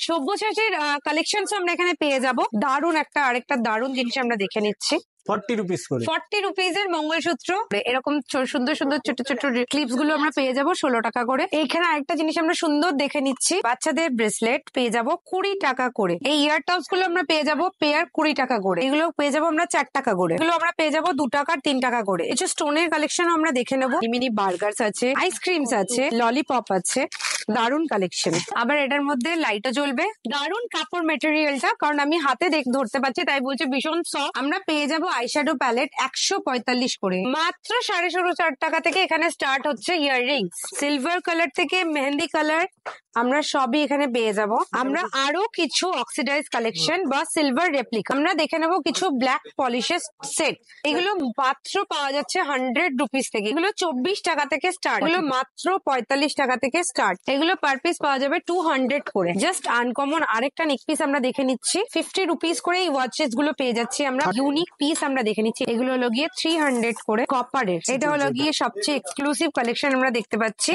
সব্যসাচীর collections আমরা এখানে পেয়ে যাব। দারুন আরেকটা দারুন জিনিস আমরা দেখে নিচ্ছি। 40 রুপিস করে, 40 রুপিজের মঙ্গলসূত্র। এরকম সুন্দর সুন্দর ছোট ছোট ক্লিপস গুলো আমরা পেয়ে যাবো 16 টাকা করে। এইখানে আরেকটা জিনিস আমরা সুন্দর দেখে নিচ্ছি, বাচ্চাদের ব্রেসলেট পেয়ে যাবো 20 টাকা করে। এই ইয়ার টপস গুলো আমরা পেয়ে যাবো পেয়ার 20 টাকা করে। এগুলো পেয়ে যাবো আমরা 4 টাকা করে। এগুলো আমরা পেয়ে যাবো 2 টাকা 3 টাকা করে। এই যে স্টোনের কালেকশন আমরা দেখে নেবো। মিনি বার্গার্স আছে, আইসক্রিমস আছে, ললিপপ আছে, দারুন কালেকশন। আবার এটার মধ্যে লাইটও জ্বলবে। দারুন কাপড় মেটেরিয়ালটা, কারণ আমি হাতে ধরতে পাচ্ছি তাই বলছি ভীষণ সফট। আমরা পেয়ে যাবো আইশ্যাডো প্যালেট 145 করে, মাত্র 4.5 টাকা থেকে এখানে স্টার্ট হচ্ছে ইয়াররিংস। সিলভার কালার থেকে মেহেন্দি কালার আমরা সবই এখানে পেয়ে যাব। আমরা আরো কিছু অক্সিডাইজ কালেকশন বা সিলভার রেপ্লিকা আমরা দেখে নেবো। কিছু ব্ল্যাক পলিশের সেট, এগুলো মাত্র পাওয়া যাচ্ছে 100 রুপিস থেকে। এগুলো 24 টাকা থেকে স্টার্ট, এগুলো মাত্র 45 টাকা থেকে স্টার্ট। এগুলো পার পিস পাওয়া যাবে 200 করে। জাস্ট আনকমন আরেকটা নেক পিস আমরা দেখে নিচ্ছি, 50 রুপিস করে এই ওয়াচেস গুলো পেয়ে যাচ্ছি আমরা। ইউনিক পিস আমরা দেখে নিচ্ছি, এগুলো হলো গিয়ে 300 করে কপারের। এটা হলো গিয়ে সবচেয়ে এক্সক্লুসিভ কালেকশন আমরা দেখতে পাচ্ছি।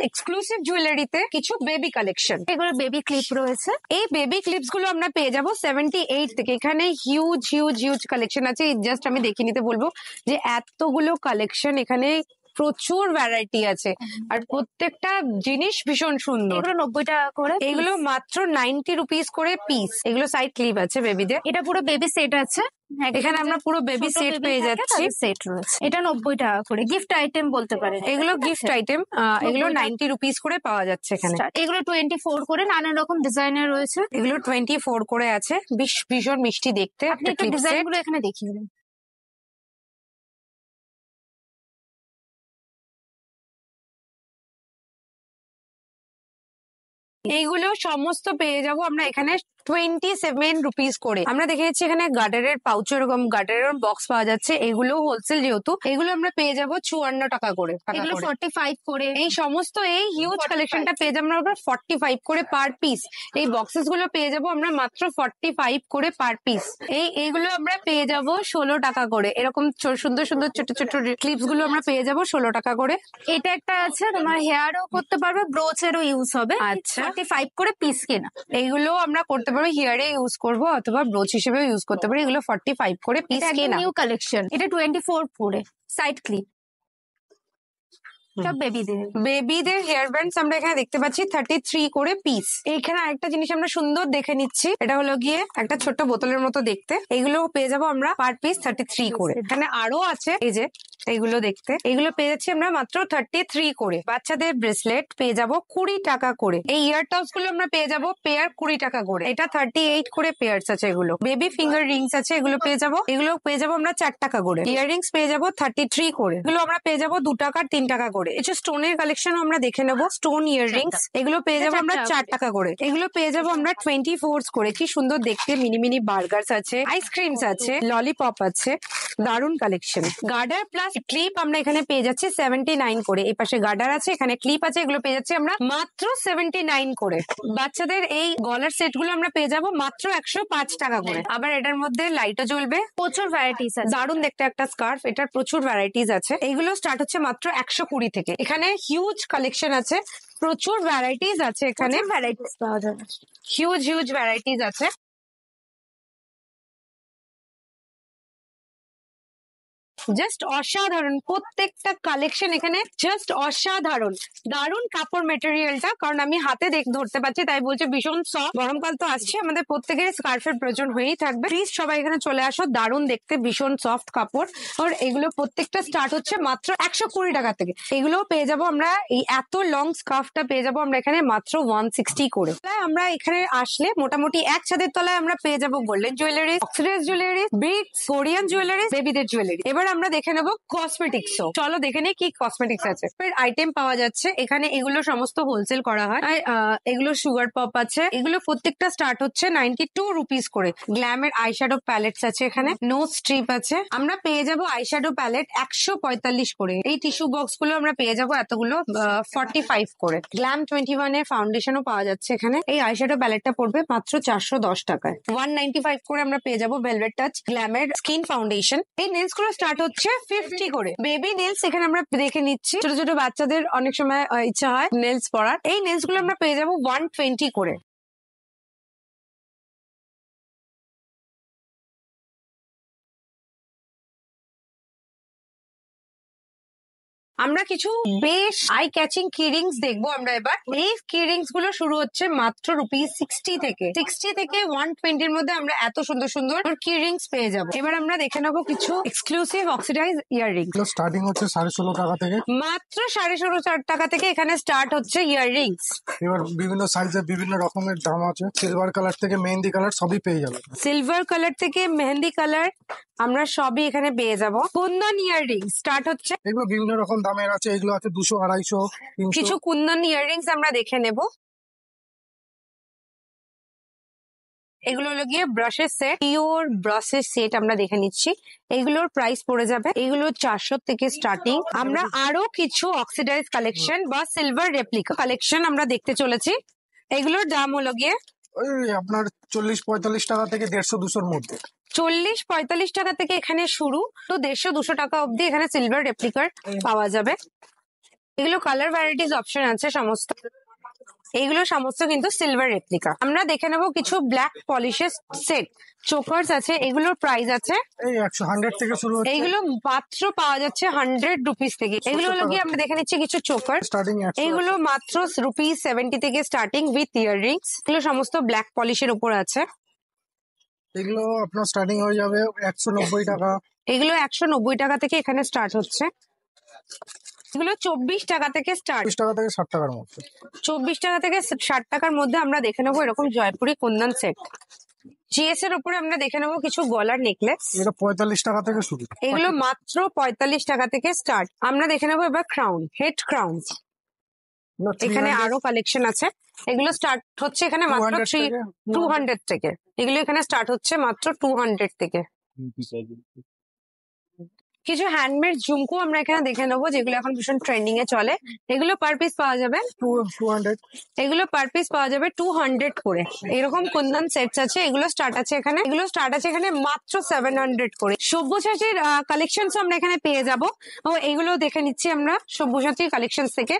এক্সক্লুসিভ জুয়েলারিতে কিছু বেবি কালেকশন, এগুলো বেবি ক্লিপ রয়েছে। এই বেবি ক্লিপস গুলো আমরা পেয়ে যাবো 78 থেকে। এখানে হিউজ হিউজ হিউজ কালেকশন আছে। জাস্ট আমি দেখে নিতে বলবো যে এতগুলো কালেকশন, এখানে প্রচুর ভ্যারাইটি আছে আর প্রত্যেকটা জিনিস ভীষণ সুন্দর। এগুলো 90 টাকা করে, এগুলো মাত্র 90 রুপিস করে পিস। এগুলো সাইড ক্লিপ আছে বেবিদের। এটা পুরো বেবি সেট আছে। এখানে আমরা পুরো বেবি সেট পেয়ে যাচ্ছি। সেট রয়েছে, এটা 90 টাকা করে। গিফট আইটেম বলতে পারেন, এগুলো গিফট আইটেম। এগুলো 90 রুপিস করে পাওয়া যাচ্ছে এখানে। এগুলো 24 করে, নানান রকম ডিজাইনের রয়েছে। এগুলো 24 করে আছে, ভীষণ মিষ্টি দেখতে। আপনি একটা ডিজাইন গুলো এখানে দেখিয়ে দিন। এইগুলো সমস্ত পেয়ে যাবো আমরা এখানে 27 রুপিস করে। আমরা দেখে নিচ্ছি এখানে গার্ডারের পাউচ, এরকম গার্ডারের বক্স পাওয়া যাচ্ছে। এগুলো হোলসেল যেহেতু, এগুলো আমরা পেয়ে যাবো 54 টাকা করে। এগুলো 45 করে। এই সমস্ত এই হিউজ কালেকশনটা পেয়ে যাবো আমরা 45 করে পার পিস। এই বক্সেস গুলো পেয়ে যাবো আমরা মাত্র 45 করে পার পিস। এইগুলো আমরা পেয়ে যাবো 16 টাকা করে। এরকম সুন্দর সুন্দর ছোট ছোট ক্লিপস গুলো আমরা পেয়ে যাবো 16 টাকা করে। এটা একটা আছে, তোমার হেয়ারও করতে পারবে, ব্রোচেরও ইউজ হবে। আচ্ছা, 45 করে পিস কেনা। এইগুলো আমরা করতে পারবো, হেয়ারে ইউজ করবো অথবা ব্রোচ হিসেবে ইউজ করতে পারি। এগুলো 45 করে পিস কেনা। নিউ কালেকশন, এটা 24 করে সাইড ক্লিপ। সব বেবিদের হেয়ার ব্যান্ডস আমরা এখানে দেখতে পাচ্ছি 33 করে পিস। এইখানে আরেকটা জিনিস আমরা সুন্দর দেখে নিচ্ছি, এটা হলো গিয়ে একটা ছোট্ট বোতলের মতো দেখতে। এগুলো পেয়ে যাবো আমরা পার পিস 33 করে। এখানে আরো আছে, এই যে এগুলো দেখতে, এগুলো পেয়ে যাচ্ছি আমরা মাত্র 33 করে। বাচ্চাদের ব্রেসলেট পেয়ে যাবো 20 টাকা করে। এই ইয়ার টপস গুলো আমরা পেয়ে যাবো পেয়ার 20 টাকা করে। এটা 38 করে পেয়ার্স আছে। এগুলো বেবি ফিঙ্গার রিংস আছে, এগুলো পেয়ে যাবো আমরা 4 টাকা করে। ইয়ার রিংস পেয়ে যাবো 33 করে। এগুলো আমরা পেয়ে যাবো 2 টাকা 3 টাকা করে। এই যে স্টোনের কালেকশন আমরা দেখে নেবো, স্টোন ইয়ার রিংস, এগুলো পেয়ে যাবো আমরা 4 টাকা করে। এগুলো পেয়ে যাবো আমরা 24 করে। কি সুন্দর দেখতে, মিনি মিনি বার্গার্স আছে, আইসক্রিমস আছে, ললিপপ আছে, দারুন কালেকশন। গার্ডার প্লাস ক্লিপ আমরা এখানে পেয়ে যাচ্ছি 79 করে। এই পাশে গার্ডার আছে, এখানে ক্লিপ আছে, এগুলো পেয়ে যাচ্ছি আমরা মাত্র 79 করে। বাচ্চাদের এই গলার সেট গুলো আমরা পেয়ে যাবো মাত্র 105 টাকা করে। আবার এটার মধ্যে লাইটও জ্বলবে, প্রচুর ভ্যারাইটিস আছে। দারুন দেখতে একটা স্কার্ফ, এটার প্রচুর ভ্যারাইটিস আছে। এইগুলো স্টার্ট হচ্ছে মাত্র 120 থেকে। এখানে হিউজ কালেকশন আছে, প্রচুর ভ্যারাইটিস আছে। এখানে ভ্যারাইটিস পাওয়া যাবে, হিউজ হিউজ ভ্যারাইটিস আছে। জাস্ট অসাধারণ প্রত্যেকটা কালেকশন এখানে, জাস্ট অসাধারণ। দারুন কাপড় মেটেরিয়ালটা, কারণ আমি হাতে ধরতে পাচ্ছি তাই বলছি ভীষণ সফট। গরমকাল তো আসছে, আমাদের প্রত্যেকের স্কার্ফের প্রয়োজন হয়েই থাকবে। প্লিজ সবাই এখানে চলে আসো, দারুন দেখতে, ভীষণ সফট কাপড়। আর এগুলো প্রত্যেকটা স্টার্ট হচ্ছে মাত্র 120 টাকা থেকে। এগুলো পেয়ে যাবো আমরা, এই এত লং স্কার্ফটা পেয়ে যাবো আমরা এখানে মাত্র 160 করে। আমরা এখানে আসলে মোটামুটি এক ছাদের তলায় আমরা পেয়ে যাবো golden jewellery, oxidise jewellery, beads, Korean jewellery, বেবিদের জুয়েলারি। এবার আমরা দেখে নেবো কসমেটিক্স। চলো দেখে নিই কি কসমেটিক্স আছে। আইটেম পাওয়া যাচ্ছে এখানে, এগুলো সমস্ত হোলসেল করা হয়। এগুলো সুগার পপ আছে, এগুলো প্রত্যেকটা স্টার্ট হচ্ছে 92 রুপিস করে। গ্ল্যামের আইশ্যাডো প্যালেটস আছে, এখানে নোজ স্ট্রিপ আছে। আমরা পেয়ে যাবো আইশ্যাডো প্যালেট 145 করে। এই টিস্যু বক্স গুলো আমরা পেয়ে যাবো এতগুলো 45 করে। গ্ল্যাম 21 এর ফাউন্ডেশনও পাওয়া যাচ্ছে এখানে। এই আইশ্যাডো প্যালেটটা পড়বে মাত্র 410 টাকায়। 195 করে আমরা পেয়ে যাবো ভেলভেট টাচ গ্ল্যামের স্কিন ফাউন্ডেশন। এই নেলস গুলো স্টার্ট হচ্ছে 50 করে। বেবি নেলস এখানে আমরা দেখে নিচ্ছি, ছোট ছোট বাচ্চাদের অনেক সময় ইচ্ছা হয় নেলস পরার। এই নেলস গুলো আমরা পেয়ে যাবো 120 করে। আমরা কিছু বেশ আই ক্যাচিং কিরিংস দেখবো আমরা এবার। এই কিরিংস গুলো শুরু হচ্ছে মাত্র ₹60 থেকে। 60 থেকে 120 এর মধ্যে আমরা এত সুন্দর সুন্দর কিরিংস পেয়ে যাবো। এবার আমরা দেখে নেবো কিছু এক্সক্লুসিভ অক্সিডাইজ ইয়াররিংস। স্টার্টিং হচ্ছে 16.5 টাকা থেকে। মাত্র 16.5 টাকা থেকে এখানে স্টার্ট হচ্ছে ইয়াররিংস। এবার বিভিন্ন সাইজের বিভিন্ন রকমের দাম আছে। সিলভার কালার থেকে মেহেন্দি কালার সবই পেয়ে যাবে। সিলভার কালার থেকে মেহেন্দি কালার আমরা সবই এখানে পেয়ে যাবো। কুন্দন ইয়াররিংস স্টার্ট হচ্ছে, এগুলো বিভিন্ন রকম দামের আছে। এগুলো আছে 200, 250, 300। কিছু কুন্দন ইয়াররিংস আমরা দেখে নেব। এগুলো হলো গিয়ে ব্রাশের সেট, পিওর ব্রাশের সেট আমরা দেখে নিচ্ছি। এগুলোর প্রাইস পড়ে যাবে, এগুলো 400 থেকে স্টার্টিং। আমরা আরো কিছু অক্সিডাইজ কালেকশন বা সিলভার রেপ্লিকা কালেকশন আমরা দেখতে চলেছি। এগুলোর দাম হলো গিয়ে ওই আপনার 40-45 টাকা থেকে 150-200-র মধ্যে। 40-45 টাকা থেকে এখানে শুরু, তো 150-200 টাকা অব্দি এখানে সিলভার রেপ্লিকার পাওয়া যাবে। এগুলো কালার ভ্যারাইটিস অপশন আছে সমস্ত। এইগুলো সমস্ত কিন্তু সিলভার রেপ্লিকা। আমরা দেখে নেবো কিছু ব্ল্যাক পলিশের সেট, চোকার্স আছে। এগুলোর প্রাইস আছে এই 100 থেকে শুরু হচ্ছে। এইগুলো মাত্র পাওয়া যাচ্ছে ₹100 থেকে। এগুলো হলো গিয়ে আমরা দেখে নিচ্ছি কিছু চোকার। স্টার্টিং এইগুলো মাত্র ₹70 থেকে স্টার্টিং উইথ ইয়াররিংস। এগুলো সমস্ত ব্ল্যাক পলিশের উপর আছে। এগুলো আপনার স্টার্টিং হয়ে যাবে 190 টাকা। এগুলো 190 টাকা থেকে এখানে স্টার্ট হচ্ছে। এগুলো 24 টাকা থেকে স্টার্ট। 20 টাকা থেকে 60 টাকার মধ্যে। 24 টাকা থেকে 60 টাকার মধ্যে আমরা দেখে নেবো এরকম জয়পুরি কুন্দন সেট। জিএস এর উপরে আমরা দেখে নেবো কিছু গলার নেকলেস। এটা 45 টাকা থেকে শুরু। এগুলো মাত্র 45 টাকা থেকে স্টার্ট। আমরা দেখে নেবো এবার ক্রাউন, হেড ক্রাউন। এখানে আরো কালেকশন আছে। এগুলো স্টার্ট হচ্ছে এখানে মাত্র 200 থেকে। এগুলো এখানে স্টার্ট হচ্ছে মাত্র 200 থেকে। কিছু হ্যান্ডমেড ঝুমকো আমরা এখানে দেখে নেবো, যেগুলো এখন ভীষণ ট্রেন্ডিং এ চলে। এগুলো পার পিস পাওয়া যাবে 200। এগুলো পার পিস পাওয়া যাবে 200 করে। এরকম কুন্দন সেটস আছে, এগুলো স্টার্ট আছে এখানে। এগুলো স্টার্ট আছে এখানে মাত্র 700 করে। সব্যসাচীর কালেকশন আমরা এখানে পেয়ে যাব। ও এগুলো দেখে নিচ্ছি আমরা সব্যসাচীর কালেকশন থেকে।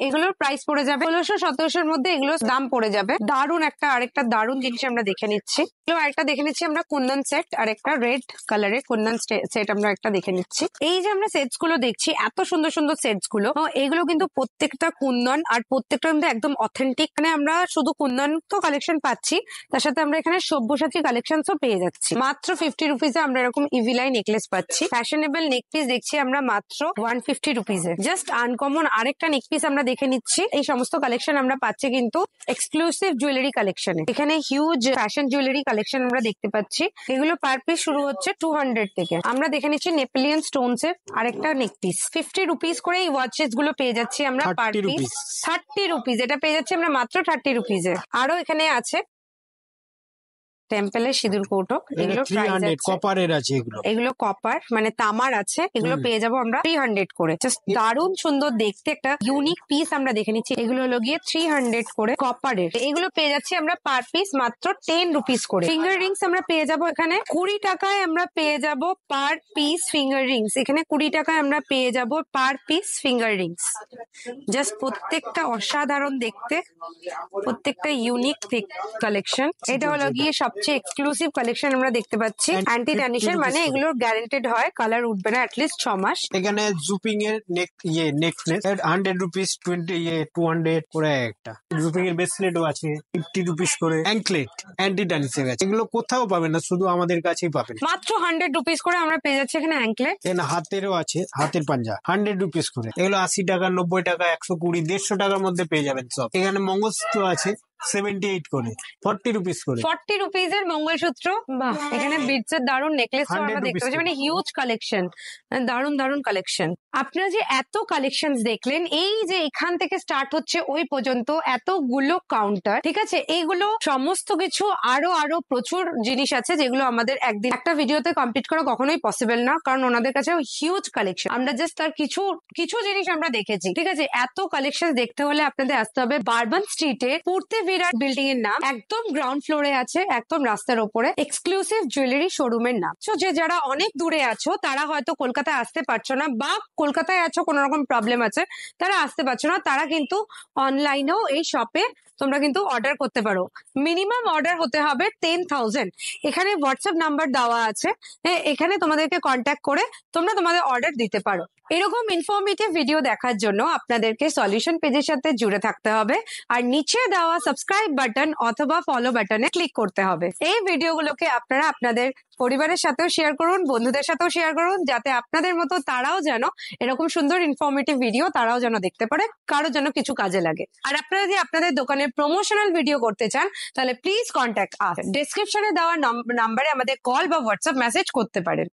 এগুলোর প্রাইস পড়ে যাবে 1600-1700-র মধ্যে। এগুলো দাম পড়ে যাবে। দারুন আরেকটা দারুন জিনিস আমরা দেখে নিচ্ছি। আরেকটা দেখে নিচ্ছি আমরা কুন্দন সেট, আর একটা রেড কালারের কুন্দন সেট আমরা একটা দেখে নিচ্ছি। এই যে আমরা সেটস গুলো দেখছি, এত সুন্দর সুন্দর সেটস গুলো, এগুলো কিন্তু প্রত্যেকটা কুন্দন, আর প্রত্যেকটা কিন্তু একদম অথেন্টিক। মানে আমরা শুধু কুন্দন তো কালেকশন পাচ্ছি, তার সাথে আমরা এখানে সব্যসাচী কালেকশনও পেয়ে যাচ্ছি। মাত্র 50 রুপিসে আমরা এরকম ইভিলাই নেকলেস পাচ্ছি। ফ্যাশনেবল নেকপিস দেখছি আমরা মাত্র 150 রুপিসে। জাস্ট আনকমন আরেকটা নেকপিস আমরা দেখে নিচ্ছি। এই সমস্ত কালেকশন আমরা পাচ্ছি কিন্তু এক্সক্লুসিভ জুয়েলারি কালেকশনে। এখানে হিউজ ফ্যাশন জুয়েলারি কালেকশন আমরা দেখতে পাচ্ছি। এগুলো পার পিস শুরু হচ্ছে 200 থেকে। আমরা দেখে নিচ্ছি নেপোলিয়ন স্টোনস এর আরেকটা নেকপিস। 50 রুপিস করে এই ওয়াচেস গুলো পেয়ে যাচ্ছি আমরা পার পিস। 30 রুপিস এটা পেয়ে যাচ্ছি আমরা মাত্র 30 রুপিসে। আরো এখানে আছে টেম্পলের সিঁদুর কৌটো, এগুলো কপারের আছে। এগুলো কপার মানে তামার আছে। এগুলো পেয়ে যাবো আমরা 300 করে। জাস্ট দারুণ সুন্দর দেখতে একটা ইউনিক পিস আমরা দেখে নিচ্ছি। এগুলো হলো গিয়ে 300 করে কপারের। এগুলো পেয়ে যাচ্ছি আমরা পার পিস মাত্র 10 রুপিস করে। ফিঙ্গার রিংস আমরা পেয়ে যাবো এখানে 20 টাকায় আমরা পেয়ে যাবো পার পিস ফিঙ্গার রিংস। এখানে 20 টাকায় আমরা পেয়ে যাবো per piece finger Rings. Just প্রত্যেকটা অসাধারণ দেখতে, প্রত্যেকটা ইউনিক কালেকশন। এটা হলো গিয়ে সবচেয়ে এক্সক্লুসিভ কালেকশন আমরা দেখতে পাচ্ছি। অ্যান্টি ট্যানিশের মানে এগুলোর গ্যারান্টেড হয় কালার উঠবে না অ্যাটলিস্ট 6 মাস। এখানে জুপিং এর নেকলেস 100 রুপিস, 200 করে একটা। জুপিং এর ব্রেসলেটও আছে 50 রুপিস করে। অ্যাঙ্কলেট অ্যান্টি ট্যানিশের আছে। এগুলো কোথাও পাবেন না, শুধু আমাদের কাছেই পাবেন। মাত্র 100 রুপিস করে আমরা পেয়ে যাচ্ছি এখানে অ্যাঙ্কলেট। এখানে হাতেরও আছে, হাতের পাঞ্জা 100 রুপিস করে। এগুলো 80 টাকা, 90 টাকা, 120, 150 টাকার মধ্যে পেয়ে যাবেন সব। এখানে মঙ্গলসূত্র আছে 78 করে, 40 রুপিস করে। 40 রুপিস এর মঙ্গলসূত্র। বাহ, এখানে বিটস এর দারুন নেকলেস আমরা দেখতে পাচ্ছি। মানে হিউজ কালেকশন, দারুন দারুন কালেকশন। আপনারা যে এত কালেকশন দেখলেন, এই যে এখান থেকে স্টার্ট হচ্ছে ওই পর্যন্ত এতগুলো কাউন্টার, ঠিক আছে, এইগুলো সমস্ত কিছু আরো প্রচুর জিনিস আছে যেগুলো আমাদের একদিন একটা ভিডিওতে কমপ্লিট করা কখনোই পসিবল না, কারণ ওনাদের কাছে হিউজ কালেকশন। আমরা জাস্ট আর কিছু জিনিস আমরা দেখেছি, ঠিক আছে। এত কালেকশন দেখতে হলে আপনাদের আসতে হবে বারবান স্ট্রিটে পূর্তে বিরাট বিল্ডিং এর নাম, একদম গ্রাউন্ড ফ্লোরে আছে, একদম রাস্তার ওপরে, এক্সক্লুসিভ জুয়েলারি শোরুমের নাম। তো যে যারা অনেক দূরে আছো, তারা হয়তো কলকাতায় আসতে পারছো না, বা কলকাতায় আছো কোনো রকম প্রবলেম আছে, তারা আসতে পারছো না, তারা কিন্তু অনলাইনেও এই শপে তোমরা কিন্তু অর্ডার করতে পারো। মিনিমাম অর্ডার হতে হবে 10,000। এখানে হোয়াটসঅ্যাপ নাম্বার দেওয়া আছে, এখানে তোমাদেরকে কন্ট্যাক্ট করে তোমরা তোমাদের অর্ডার দিতে পারো। এরকম ইনফরমেটিভ ভিডিও দেখার জন্য আপনাদেরকে সলিউশন পেজের সাথে জুড়ে থাকতে হবে, আর নিচে দেওয়া সাবস্ক্রাইব বাটন অথবা ফলো বাটনে ক্লিক করতে হবে। এই ভিডিওগুলোকে আপনারা আপনাদের পরিবারের সাথেও শেয়ার করুন, বন্ধুদের সাথেও শেয়ার করুন, যাতে আপনাদের মতো তারাও যেন এরকম সুন্দর ইনফরমেটিভ ভিডিও তারাও যেন দেখতে পারে, কারো যেন কিছু কাজে লাগে। আর আপনারা যদি আপনাদের দোকানের প্রমোশনাল ভিডিও করতে চান, তাহলে প্লিজ কন্ট্যাক্ট আস। ডেসক্রিপশনে দেওয়া নাম্বারে আমাদের কল বা হোয়াটসঅ্যাপ মেসেজ করতে পারেন।